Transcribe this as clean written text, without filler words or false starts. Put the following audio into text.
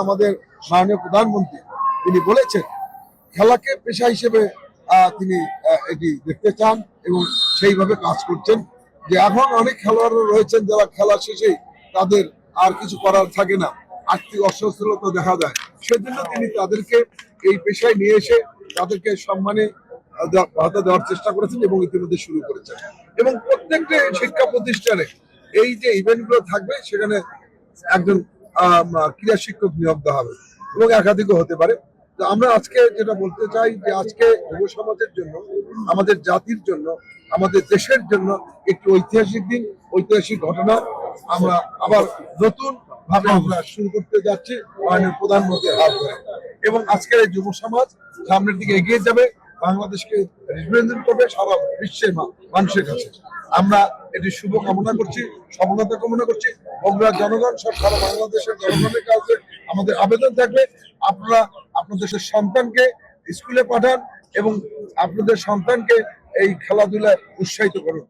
আমাদের মাননীয় প্রধানমন্ত্রী তিনি বলেছেন খেলাকে পেশা হিসেবে তিনি এটি দেখতে চান এবং সেইভাবে কাজ করছেন। যে এখন অনেক খেলোয়াড়রা রয়েছেন যারা খেলা শেষে তাদের আর কিছু করার থাকে না, আর্থিক অসচ্ছলতা দেখা যায়, সেজন্য তিনি তাদেরকে এই পেশায় নিয়ে এসে তাদেরকে সম্মানে ভাতা দেওয়ার চেষ্টা করেছেন এবং ইতিমধ্যে শুরু করেছেন। এবং প্রত্যেকটা শিক্ষা প্রতিষ্ঠানে এই যে ইভেন্টগুলো থাকবে সেখানে একজন ক্রীড়া শিক্ষক নিয়োগ দেওয়া হবে এবং একাধিকও হতে পারে। তো আমরা আজকে যেটা বলতে চাই যে আজকে যুব সমাজের জন্য, আমাদের জাতির জন্য, আমাদের দেশের জন্য একটি ঐতিহাসিক দিন, ঐতিহাসিক ঘটনা আমরা আবার নতুন ভাবে আমরা শুরু করতে যাচ্ছি মাননীয় প্রধানমন্ত্রীর হাত ধরে। এবং আজকের এই যুব সমাজ সামনের দিকে এগিয়ে যাবে, বাংলাদেশকে রিপ্রেজেন্ট করবে সারা বিশ্বের মানুষের কাছে। আমরা এটি শুভ কামনা করছি, সফলতা কামনা করছি। বগুড়ার জনগণ সব সারা বাংলাদেশের জনগণের কাছে আমাদের আবেদন থাকবে, আপনারা আপনাদের সন্তানকে স্কুলে পাঠান এবং আপনাদের সন্তানকে এই খেলাধুলায় উৎসাহিত করুন।